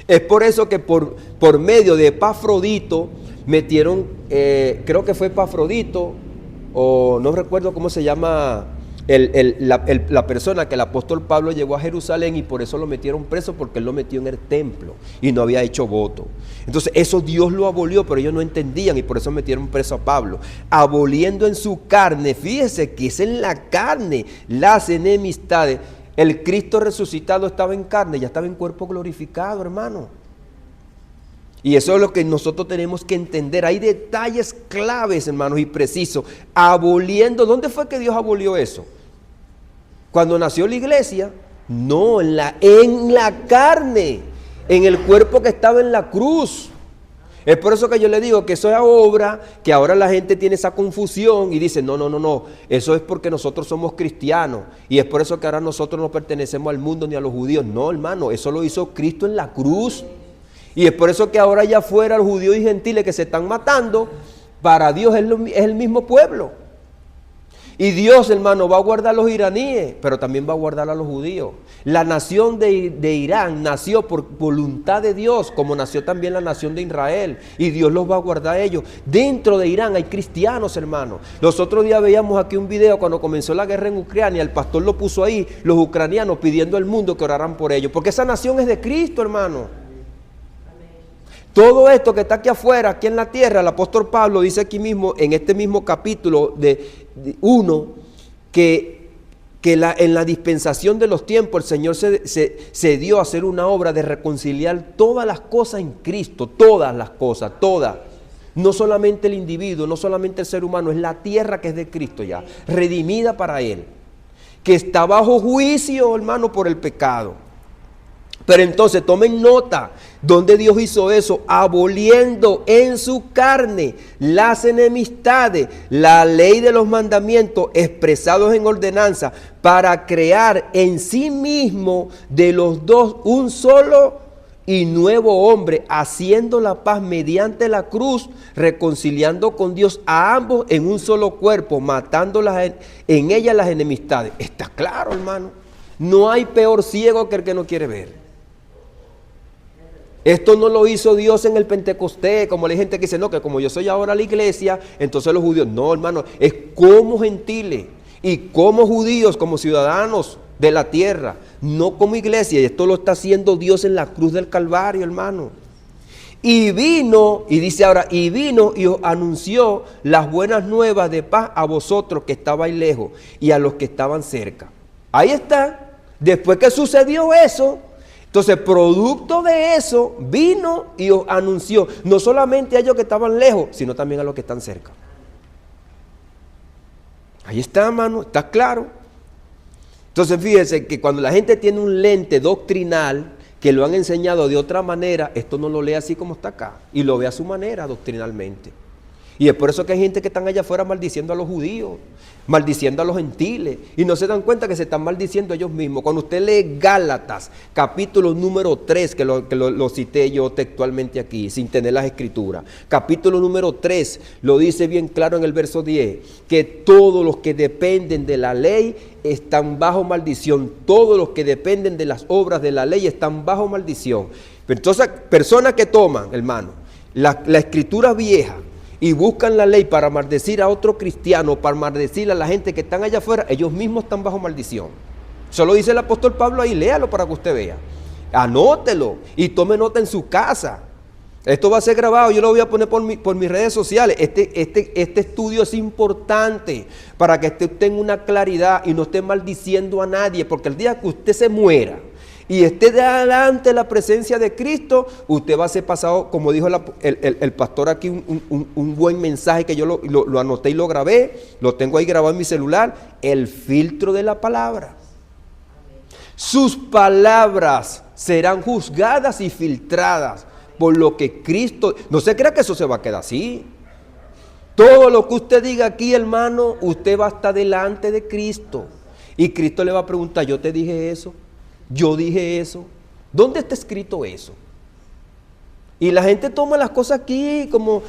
Es por eso que por medio de Epafrodito metieron, creo que fue Epafrodito, o no recuerdo cómo se llama la persona que el apóstol Pablo llevó a Jerusalén, y por eso lo metieron preso, porque él lo metió en el templo y no había hecho voto. Entonces eso Dios lo abolió, pero ellos no entendían y por eso metieron preso a Pablo, aboliendo en su carne. Fíjese que es en la carne las enemistades. El Cristo resucitado estaba en carne, ya estaba en cuerpo glorificado, hermano. Y eso es lo que nosotros tenemos que entender. Hay detalles claves, hermanos, y precisos. Aboliendo, ¿dónde fue que Dios abolió eso? Cuando nació la iglesia, No, en la carne, en el cuerpo que estaba en la cruz. Es por eso que yo le digo que eso es obra, que ahora la gente tiene esa confusión y dice, no, eso es porque nosotros somos cristianos y es por eso que ahora nosotros no pertenecemos al mundo ni a los judíos. No, hermano, eso lo hizo Cristo en la cruz. Y es por eso que ahora allá afuera los judíos y gentiles que se están matando, para Dios es el mismo pueblo. Y Dios, hermano, va a guardar a los iraníes, pero también va a guardar a los judíos. La nación de Irán nació por voluntad de Dios, como nació también la nación de Israel. Y Dios los va a guardar a ellos. Dentro de Irán hay cristianos, hermano. Los otros días veíamos aquí un video cuando comenzó la guerra en Ucrania. El pastor lo puso ahí, los ucranianos pidiendo al mundo que oraran por ellos. Porque esa nación es de Cristo, hermano. Todo esto que está aquí afuera, aquí en la tierra, el apóstol Pablo dice aquí mismo, en este mismo capítulo de 1, que en la dispensación de los tiempos el Señor se dio a hacer una obra de reconciliar todas las cosas en Cristo, todas las cosas, todas. No solamente el individuo, no solamente el ser humano, es la tierra que es de Cristo ya, redimida para Él, que está bajo juicio, hermano, por el pecado. Pero entonces tomen nota, donde Dios hizo eso, aboliendo en su carne las enemistades, la ley de los mandamientos expresados en ordenanza, para crear en sí mismo de los dos un solo y nuevo hombre, haciendo la paz mediante la cruz, reconciliando con Dios a ambos en un solo cuerpo, matando en ella las enemistades. Está claro, hermano. No hay peor ciego que el que no quiere ver. Esto no lo hizo Dios en el Pentecostés, como hay gente que dice, no, que como yo soy ahora la iglesia, entonces los judíos. No, hermano, es como gentiles y como judíos, como ciudadanos de la tierra, no como iglesia. Y esto lo está haciendo Dios en la cruz del Calvario, hermano. Y vino, y dice ahora, y vino y os anunció las buenas nuevas de paz a vosotros que estabais lejos y a los que estaban cerca. Ahí está. Después que sucedió eso, entonces, producto de eso, vino y os anunció, no solamente a ellos que estaban lejos, sino también a los que están cerca. Ahí está, hermano, está claro. Entonces, fíjense que cuando la gente tiene un lente doctrinal, que lo han enseñado de otra manera, esto no lo lee así como está acá, y lo ve a su manera doctrinalmente. Y es por eso que hay gente que están allá afuera maldiciendo a los judíos, maldiciendo a los gentiles, y no se dan cuenta que se están maldiciendo ellos mismos. Cuando usted lee Gálatas, capítulo número 3, que lo cité yo textualmente aquí, sin tener las escrituras. Capítulo número 3, lo dice bien claro en el verso 10, que todos los que dependen de la ley están bajo maldición. Todos los que dependen de las obras de la ley están bajo maldición. Entonces, personas que toman, hermano, la escritura vieja, y buscan la ley para maldecir a otro cristiano, para maldecir a la gente que están allá afuera, ellos mismos están bajo maldición. Eso lo dice el apóstol Pablo ahí, léalo para que usted vea. Anótelo y tome nota en su casa. Esto va a ser grabado, yo lo voy a poner por mis redes sociales. Este estudio es importante para que usted tenga una claridad y no esté maldiciendo a nadie, porque el día que usted se muera y esté delante de la presencia de Cristo, usted va a ser pasado, como dijo el pastor aquí, un buen mensaje que yo lo anoté y lo grabé, lo tengo ahí grabado en mi celular, el filtro de la palabra. Sus palabras serán juzgadas y filtradas por lo que Cristo. No se crea que eso se va a quedar así. Todo lo que usted diga aquí, hermano, usted va a estar delante de Cristo. Y Cristo le va a preguntar, yo te dije eso. Yo dije eso. ¿Dónde está escrito eso? Y la gente toma las cosas aquí como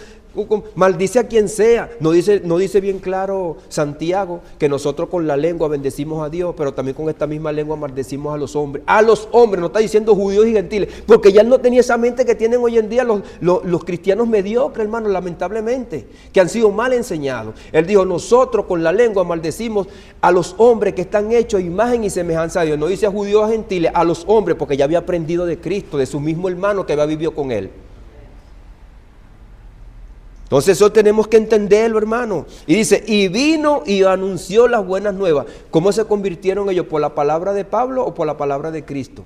maldice a quien sea. No dice bien claro Santiago que nosotros con la lengua bendecimos a Dios, pero también con esta misma lengua maldecimos a los hombres. A los hombres, no está diciendo judíos y gentiles, porque ya él no tenía esa mente que tienen hoy en día los cristianos mediocres, hermano, lamentablemente, que han sido mal enseñados. Él dijo, nosotros con la lengua maldecimos a los hombres que están hechos a imagen y semejanza a Dios. No dice a judíos o a gentiles, a los hombres, porque ya había aprendido de Cristo, de su mismo hermano que había vivido con él. Entonces eso tenemos que entenderlo, hermano. Y dice, y vino y anunció las buenas nuevas. ¿Cómo se convirtieron ellos? ¿Por la palabra de Pablo o por la palabra de Cristo?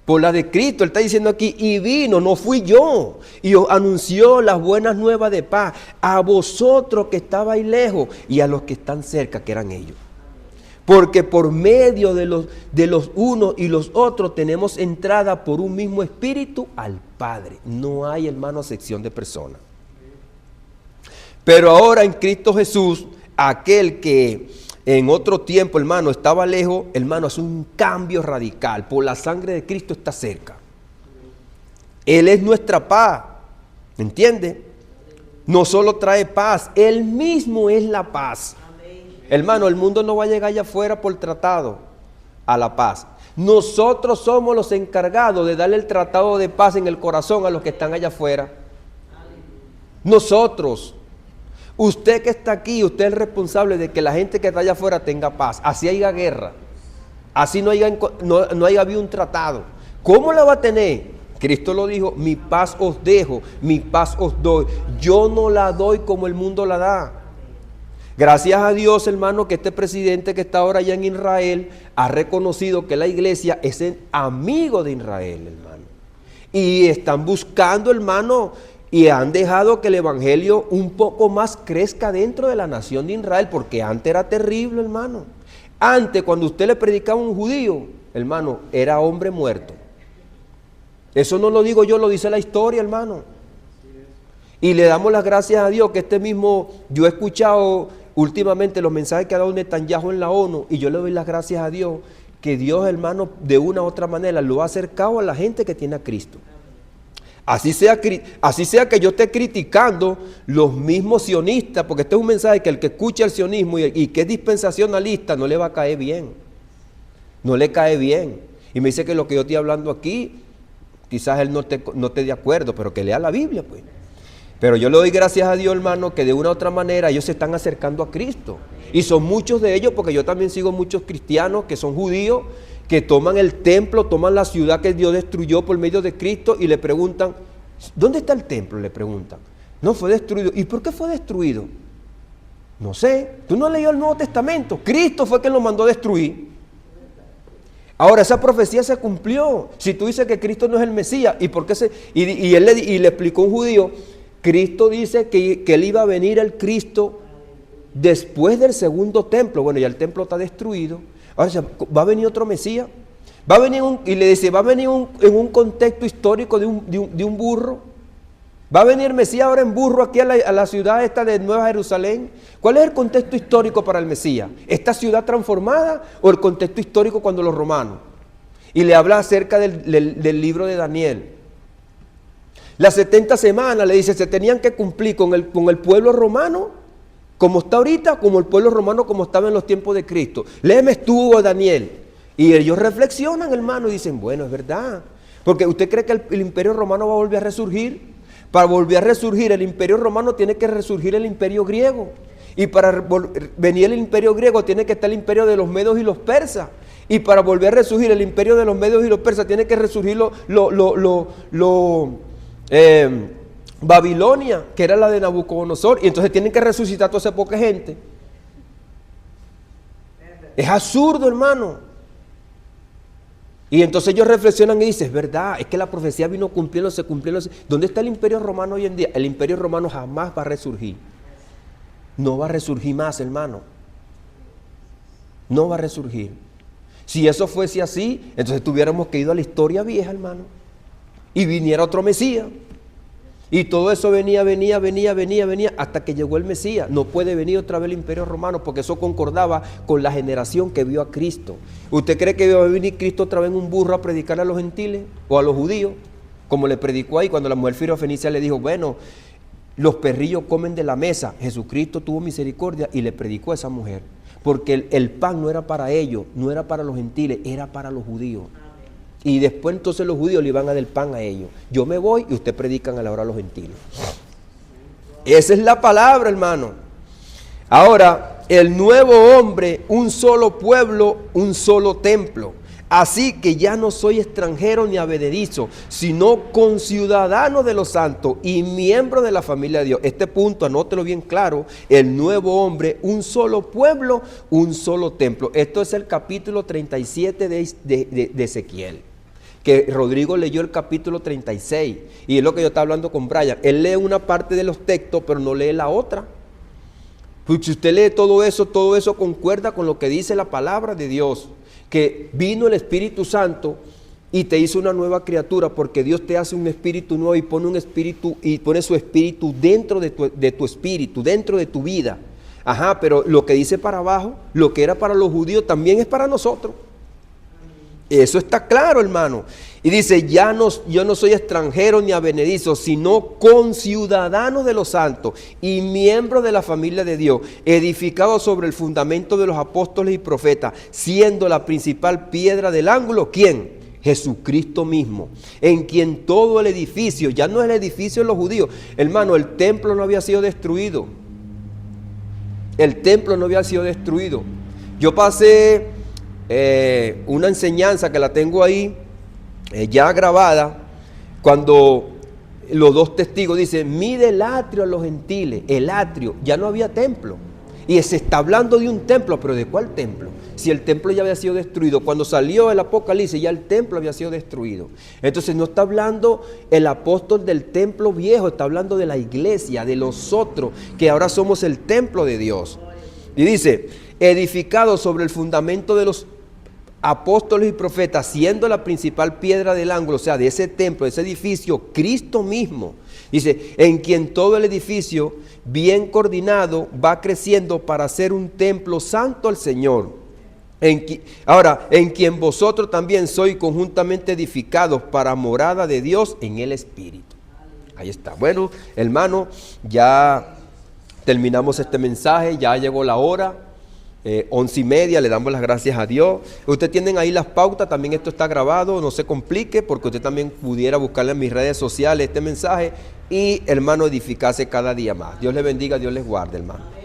Por la de Cristo. Él está diciendo aquí, y vino, no fui yo. Y os anunció las buenas nuevas de paz a vosotros que estabais lejos y a los que están cerca, que eran ellos. Porque por medio de los unos y los otros tenemos entrada por un mismo espíritu al Padre. No hay, hermano, acepción de personas. Pero ahora en Cristo Jesús, aquel que en otro tiempo, hermano, estaba lejos, hermano, hace un cambio radical. Por la sangre de Cristo está cerca. Él es nuestra paz. ¿Me entiende? No solo trae paz, Él mismo es la paz. Hermano, el mundo no va a llegar allá afuera por tratado a la paz. Nosotros somos los encargados de darle el tratado de paz en el corazón a los que están allá afuera. Nosotros. Usted que está aquí, usted es el responsable de que la gente que está allá afuera tenga paz. Así haya guerra. Así no haya habido un tratado. ¿Cómo la va a tener? Cristo lo dijo, mi paz os dejo, mi paz os doy. Yo no la doy como el mundo la da. Gracias a Dios, hermano, que este presidente que está ahora allá en Israel ha reconocido que la iglesia es el amigo de Israel, hermano. Y están buscando, hermano, y han dejado que el evangelio un poco más crezca dentro de la nación de Israel, porque antes era terrible, hermano. Antes, cuando usted le predicaba a un judío, hermano, era hombre muerto. Eso no lo digo yo, lo dice la historia, hermano. Y le damos las gracias a Dios que yo he escuchado últimamente los mensajes que ha dado Netanyahu en la ONU, y yo le doy las gracias a Dios que Dios, hermano, de una u otra manera lo ha acercado a la gente que tiene a Cristo. Así sea que yo esté criticando los mismos sionistas, porque este es un mensaje que el que escucha el sionismo y que es dispensacionalista no le va a caer bien. No le cae bien. Y me dice que lo que yo estoy hablando aquí, quizás él no esté de acuerdo, pero que lea la Biblia, pues. Pero yo le doy gracias a Dios, hermano, que de una u otra manera ellos se están acercando a Cristo. Y son muchos de ellos, porque yo también sigo muchos cristianos que son judíos, que toman el templo, toman la ciudad que Dios destruyó por medio de Cristo y le preguntan, ¿dónde está el templo? Le preguntan. No, fue destruido. ¿Y por qué fue destruido? No sé. ¿Tú no has leído el Nuevo Testamento? Cristo fue quien lo mandó a destruir. Ahora, esa profecía se cumplió. Si tú dices que Cristo no es el Mesías, ¿y por qué él le explicó a un judío, Cristo dice que él iba a venir el Cristo después del segundo templo. Bueno, ya el templo está destruido. Ahora, va a venir otro Mesías. Va a venir y le dice, va a venir en un contexto histórico de un burro. Va a venir Mesías ahora en burro aquí a la ciudad esta de Nueva Jerusalén. ¿Cuál es el contexto histórico para el Mesías? ¿Esta ciudad transformada o el contexto histórico cuando los romanos? Y le habla acerca del libro de Daniel. Las 70 semanas, le dice, se tenían que cumplir con el pueblo romano, como está ahorita, como el pueblo romano, como estaba en los tiempos de Cristo. Léeme estuvo Daniel. Y ellos reflexionan, hermano, y dicen, bueno, es verdad. Porque usted cree que el imperio romano va a volver a resurgir. Para volver a resurgir el imperio romano tiene que resurgir el imperio griego. Y para venir el imperio griego tiene que estar el imperio de los medos y los persas. Y para volver a resurgir el imperio de los medos y los persas tiene que resurgir Babilonia, que era la de Nabucodonosor, y entonces tienen que resucitar toda esa poca gente. Es absurdo, hermano. Y entonces ellos reflexionan y dicen, es verdad, es que la profecía vino cumpliéndose. ¿Dónde está el imperio romano hoy en día? El imperio romano jamás va a resurgir. No va a resurgir más, hermano. No va a resurgir. Si eso fuese así, entonces tuviéramos que ir a la historia vieja, hermano. Y viniera otro Mesías. Y todo eso venía, hasta que llegó el Mesías. No puede venir otra vez el imperio romano, porque eso concordaba con la generación que vio a Cristo. ¿Usted cree que va a venir Cristo otra vez en un burro a predicar a los gentiles o a los judíos? Como le predicó ahí cuando la mujer firofenicia le dijo, bueno, los perrillos comen de la mesa. Jesucristo tuvo misericordia y le predicó a esa mujer. Porque el pan no era para ellos, no era para los gentiles, era para los judíos. Y después entonces los judíos le iban a dar el pan a ellos. Yo me voy y ustedes predican a la hora a los gentiles. Esa es la palabra, hermano. Ahora, el nuevo hombre, un solo pueblo, un solo templo. Así que ya no soy extranjero ni advenedizo, sino conciudadano de los santos y miembro de la familia de Dios. Este punto, anótelo bien claro, el nuevo hombre, un solo pueblo, un solo templo. Esto es el capítulo 37 de Ezequiel, que Rodrigo leyó el capítulo 36, y es lo que yo estaba hablando con Brian. Él lee una parte de los textos, pero no lee la otra. Pues si usted lee todo eso concuerda con lo que dice la palabra de Dios, que vino el Espíritu Santo y te hizo una nueva criatura, porque Dios te hace un espíritu nuevo y pone un espíritu y pone su espíritu dentro de tu espíritu, dentro de tu vida. Ajá, pero lo que dice para abajo, lo que era para los judíos también es para nosotros. Eso está claro, hermano. Y dice, yo no soy extranjero ni advenedizo, sino conciudadano de los santos y miembro de la familia de Dios, edificado sobre el fundamento de los apóstoles y profetas, siendo la principal piedra del ángulo, ¿quién? Jesucristo mismo, en quien todo el edificio, ya no es el edificio de los judíos, hermano, el templo no había sido destruido. El templo no había sido destruido. Yo pasé una enseñanza que la tengo ahí ya grabada, cuando los dos testigos dicen, mide el atrio a los gentiles. El atrio, ya no había templo. Y se está hablando de un templo, pero ¿de cuál templo? Si el templo ya había sido destruido. Cuando salió el Apocalipsis ya el templo había sido destruido. Entonces no está hablando el apóstol del templo viejo, está hablando de la iglesia, de nosotros, que ahora somos el templo de Dios. Y dice, edificado sobre el fundamento de los apóstoles y profetas, siendo la principal piedra del ángulo, o sea, de ese templo, de ese edificio, Cristo mismo. Dice, en quien todo el edificio, bien coordinado, va creciendo para ser un templo santo al Señor. Ahora, en quien vosotros también sois conjuntamente edificados para morada de Dios en el Espíritu. Ahí está. Bueno, hermano, ya terminamos este mensaje, ya llegó la hora. 11:30, le damos las gracias a Dios. Ustedes tienen ahí las pautas, también esto está grabado, no se complique, porque usted también pudiera buscarle en mis redes sociales este mensaje y, hermano, edificarse cada día más. Dios les bendiga, Dios les guarde, hermano.